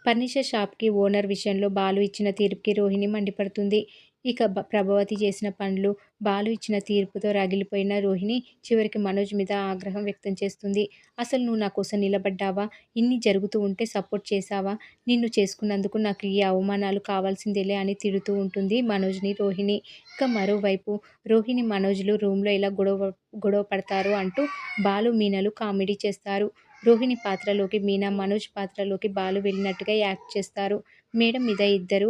Furniture షాప్‌కి owner విషయంలో బాలు ఇచ్చిన తీర్పుకి రోహిణి మండిపడుతుంది. ఇక ప్రభావతి చేసిన పనులు, బాలు ఇచ్చిన తీర్పుతో రగిలిపోయిన రోహిణి చివరికి మనోజ్ మీద ఆగ్రహం వ్యక్తం చేస్తుంది. "అసలు నువ్వు నా కోసం నిలబడ్డావా? ఇన్ని జరుగుతూ ఉంటే సపోర్ట్ చేశావా? నిన్ను చేసుకున్నందుకు నాకు ఈ అవమానాలు కావాల్సిందేలే" అని తిడుతూ ఉంటుంది మనోజ్‌ని రోహిణి. ఇక మరోవైపు రోహిణి, మనోజ్‌లు రూమ్‌లో ఇలా గొడవ పడతారు అంటూ బాలు, మీనలు కామెడీ చేస్తారు. రోహిణి పాత్రలోకి మీనా, మనోజ్ పాత్రలోకి బాలు వెళ్ళినట్టుగా యాక్ట్ చేస్తారు. మేడ మీద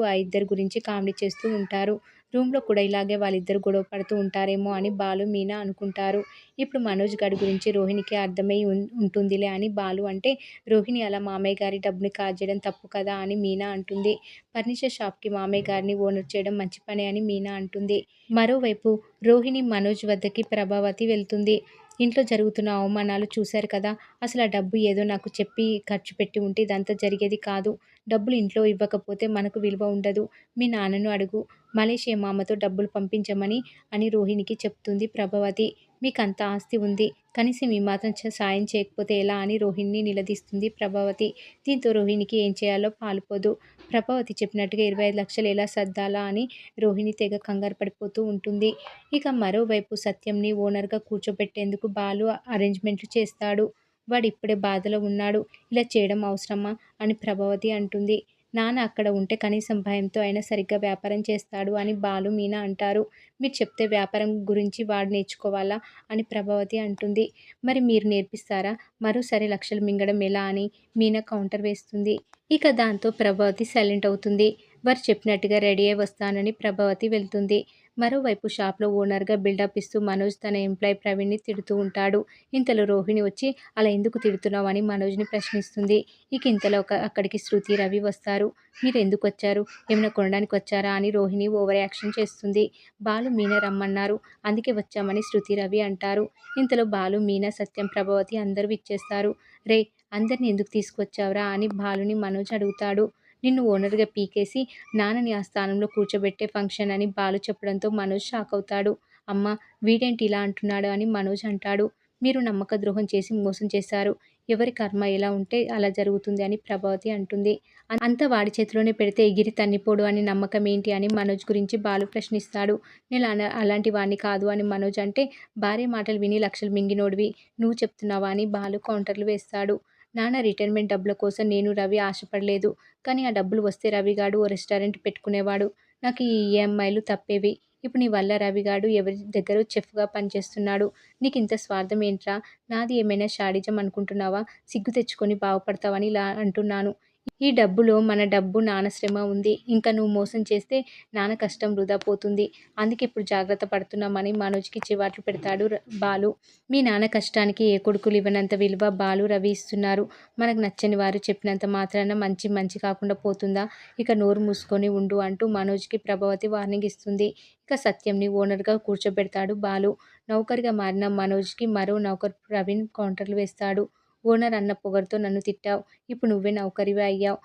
ఆ ఇద్దరి గురించి కామెడీ చేస్తూ ఉంటారు. రూమ్‌లో కూడా ఇలాగే వాళ్ళిద్దరూ గొడవ పడుతూ ఉంటారేమో అని బాలు, మీనా అనుకుంటారు. ఇప్పుడు మనోజ్ గాడి గురించి రోహిణికి అర్థమై ఉంటుందిలే అని బాలు అంటే, రోహిణి అలా మామయ్య గారి డబ్బుని కాజేయడం తప్పు కదా అని మీనా అంటుంది. ఫర్నిచర్ షాప్‌కి మామయ్య గారిని ఓనర్ చేయడం మంచి పనే అని మీనా అంటుంది. మరోవైపు రోహిణి, మనోజ్ వద్దకి ప్రభావతి వెళ్తుంది. ఇంట్లో జరుగుతున్న అవమానాలు చూశారు కదా! అసలు ఆ డబ్బు ఏదో నాకు చెప్పి ఖర్చు పెట్టి ఉంటే ఇదంతా జరిగేది కాదు. డబ్బులు ఇంట్లో ఇవ్వకపోతే మనకు విలువ ఉండదు. మీ నాన్నను అడుగు. మలేషియా మామతో డబ్బులు పంపించమని అని రోహిణికి చెప్తుంది ప్రభావతి. మీకంత ఆస్తి ఉంది. కనీసం ఈ మాత్రం సాయం చేయకపోతే ఎలా అని రోహిణిని నిలదీస్తుంది ప్రభావతి. దీంతో రోహిణికి ఏం చేయాలో పాలుపోదు. ప్రభావతి చెప్పినట్టుగా 25 లక్షలు ఎలా సర్దాలా అని రోహిణి తెగ కంగారు పడిపోతూ ఉంటుంది. ఇక మరోవైపు సత్యంని ఓనర్‌గా కూర్చోబెట్టేందుకు బాలు అరేంజ్‌మెంట్లు చేస్తాడు. వాడిప్పుడే బాధలో ఉన్నాడు. ఇలా చేయడం అవసరమా? అని ప్రభావతి అంటుంది. నాన్న అక్కడ ఉంటే కనీసం భయంతో అయినా సరిగ్గా వ్యాపారం చేస్తాడు అని బాలు, మీనా అంటారు. మీరు చెప్తే వ్యాపారం గురించి వాడు నేర్చుకోవాలా? అని ప్రభావతి అంటుంది. మరి మీరు నేర్పిస్తారా? మరోసారి లక్షలు మింగడం ఎలా అని మీనా కౌంటర్ వేస్తుంది. ఇక దాంతో ప్రభావతి సైలెంట్ అవుతుంది. వారు చెప్పినట్టుగా రెడీ అయి వస్తానని ప్రభావతి వెళ్తుంది. మరోవైపు షాప్‌లో ఓనర్‌గా బిల్డప్ ఇస్తూ మనోజ్ తన ఎంప్లాయీ ప్రవీణ్‌ని తిడుతూ ఉంటాడు. ఇంతలో రోహిణి వచ్చి "అలా ఎందుకు తిడుతున్నావు?" అని మనోజ్‌ని ప్రశ్నిస్తుంది. ఇక ఇంతలో అక్కడికి శృతి, రవి వస్తారు. "మీరెందుకొచ్చారు? ఏమైనా కొనడానికి వచ్చారా?" అని రోహిణి ఓవర్ యాక్షన్ చేస్తుంది. "బాలు, మీనా రమ్మన్నారు. అందుకే వచ్చామని" శృతి, రవి అంటారు. ఇంతలో బాలు, మీనా, సత్యం, ప్రభావతి అందరూ విచ్చేస్తారు. "రేయ్! అందరిని ఎందుకు తీసుకొచ్చావురా?" అని బాలుని మనోజ్ అడుగుతాడు. "నిన్ను ఓనర్‌గా పీకేసి నాన్నని ఆ స్థానంలో కూర్చోబెట్టే ఫంక్షన్" అని బాలు చెప్పడంతో మనోజ్ షాకవుతాడు. "అమ్మా! వీడేంటి ఇలా అంటున్నాడు" అని మనోజ్ అంటాడు. "మీరు నమ్మక ద్రోహం చేసి మోసం చేశారు. ఎవరి కర్మ ఎలా ఉంటే అలా జరుగుతుంది" అని ప్రభావతి అంటుంది. "అంతా వాడి చేతిలోనే పెడితే ఎగిరి తన్నిపోడు అని నమ్మకం ఏంటి" అని మనోజ్ గురించి బాలు ప్రశ్నిస్తాడు. "నేను అలాంటి వాడిని కాదు" అని మనోజ్ అంటే, "భార్య మాటలు విని లక్షలు మింగినోడివి నువ్వు చెప్తున్నావా" అని బాలు కౌంటర్లు వేస్తాడు. "నాన్న రిటైర్మెంట్ డబ్బుల కోసం నేను, రవి ఆశపడలేదు. కానీ ఆ డబ్బులు వస్తే రవిగాడు ఓ రెస్టారెంట్ పెట్టుకునేవాడు. నాకు ఈ ఈఎంఐలు తప్పేవి. ఇప్పుడు నీ వల్ల రవిగాడు ఎవరి దగ్గరో చెఫ్‌గా పనిచేస్తున్నాడు. నీకింత స్వార్థం ఏంట్రా? నాది ఏమైనా శాడిజం అనుకుంటున్నావా? సిగ్గు తెచ్చుకొని బాగుపడతావని ఇలా అంటున్నాను. ఈ డబ్బులో మన డబ్బు, నాన్న శ్రమ ఉంది. ఇంక నువ్వు మోసం చేస్తే నాన్న కష్టం వృధా పోతుంది. అందుకే ఇప్పుడు జాగ్రత్త పడుతున్నామని" మనోజ్‌కి చివాట్లు పెడతాడు బాలు. "మీ నాన్న కష్టానికి ఏ కొడుకులు ఇవ్వనంత విలువ బాలు, రవి ఇస్తున్నారు. మనకు నచ్చని వారు చెప్పినంత మాత్రాన మంచి కాకుండా పోతుందా? ఇక నోరు మూసుకొని ఉండు" అంటూ మనోజ్‌కి ప్రభావతి వార్నింగ్ ఇస్తుంది. ఇక సత్యంని ఓనర్‌గా కూర్చోబెడతాడు బాలు. నౌకరుగా మారిన మనోజ్‌కి మరో నౌకరు ప్రవీణ్ కౌంటర్లు వేస్తాడు. "ఓనర్ అన్న పొగరుతో నన్ను తిట్టావు. ఇప్పుడు నువ్వే నౌకరివి అయ్యావు.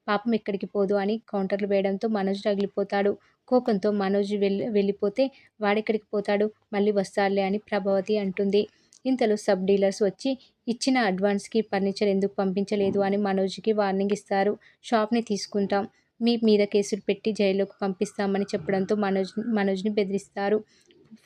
పాపం ఎక్కడికి పోదు" అని కౌంటర్లు వేయడంతో మనోజ్ రగిలిపోతాడు. కోపంతో మనోజ్ వెళ్ళిపోతే "వాడెక్కడికి పోతాడు? మళ్ళీ వస్తాడులే" అని ప్రభావతి అంటుంది. ఇంతలో సబ్ డీలర్స్ వచ్చి ఇచ్చిన అడ్వాన్స్‌కి ఫర్నిచర్ ఎందుకు పంపించలేదు అని మనోజ్‌కి వార్నింగ్ ఇస్తారు. "షాప్‌ని తీసుకుంటాం. మీ మీద కేసులు పెట్టి జైలులోకి పంపిస్తామని" చెప్పడంతో మనోజ్‌ని బెదిరిస్తారు.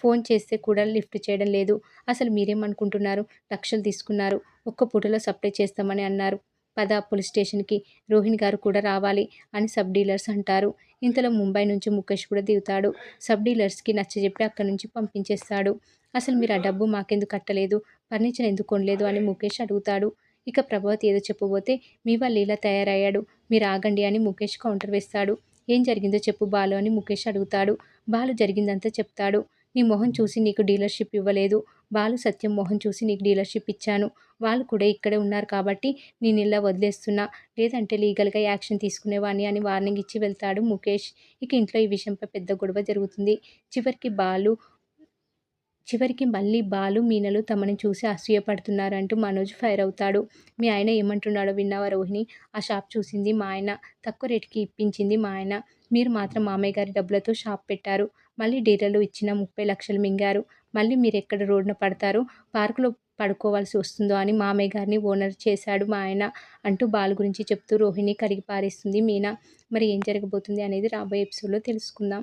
ఫోన్ చేస్తే కూడా లిఫ్ట్ చేయడం లేదు. "అసలు మీరేమనుకుంటున్నారు? లక్షలు తీసుకున్నారు. ఒక్క పూటలో సప్లై చేస్తామని అన్నారు. పద పోలీస్ స్టేషన్‌కి. రోహిణి గారు కూడా రావాలి" అని సబ్ డీలర్స్ అంటారు. ఇంతలో ముంబై నుంచి ముఖేష్ కూడా దిగుతాడు. సబ్ డీలర్స్‌కి నచ్చజెప్పి అక్కడి నుంచి పంపించేస్తాడు. "అసలు మీరు ఆ డబ్బు మాకెందుకు కట్టలేదు? ఫర్నిచర్ ఎందుకు కొనలేదు?" అని ముఖేష్ అడుగుతాడు. ఇక ప్రభావతి ఏదో చెప్పబోతే "మీ వల్ల ఇలా తయారయ్యాడు. మీరు ఆగండి" అని ముఖేష్ కౌంటర్ వేస్తాడు. "ఏం జరిగిందో చెప్పు బాలు" అని ముఖేష్ అడుగుతాడు. బాలు జరిగిందంతా చెప్తాడు. "నీ మొహం చూసి నీకు డీలర్‌షిప్ ఇవ్వలేదు. బాలు, సత్యం మొహం చూసి నీకు డీలర్‌షిప్ ఇచ్చాను. వాళ్ళు కూడా ఇక్కడే ఉన్నారు కాబట్టి నేనిలా వదిలేస్తున్నా. లేదంటే లీగల్‌గా యాక్షన్ తీసుకునేవాడిని" అని వార్నింగ్ ఇచ్చి వెళ్తాడు ముఖేష్. ఇక ఇంట్లో ఈ విషయంపై పెద్ద గొడవ జరుగుతుంది. చివరికి మళ్ళీ బాలు, మీనలు తమని చూసి అసూయపడుతున్నారంటూ మనోజ్ ఫైర్ అవుతాడు. "మీ ఆయన ఏమంటున్నాడో విన్నావా రోహిణి? ఆ షాప్ చూసింది మా ఆయన. తక్కువ రేటుకి ఇప్పించింది మా ఆయన. మీరు మాత్రం మామయ్య గారి డబ్బులతో షాప్ పెట్టారు. మళ్ళీ డీలర్లు ఇచ్చిన 30 లక్షలు మింగారు. మళ్ళీ మీరెక్కడ రోడ్డున పడతారో, పడుకోవాల్సి వస్తుందో అని మామయ్య గారిని ఓనర్ చేశాడు మా ఆయన అంటూ బాలు గురించి చెప్తూ రోహిణి కడిగి పారేస్తుంది మీనా. మరి ఏం జరగబోతుంది అనేది రాబోయే ఎపిసోడ్‌లో తెలుసుకుందాం.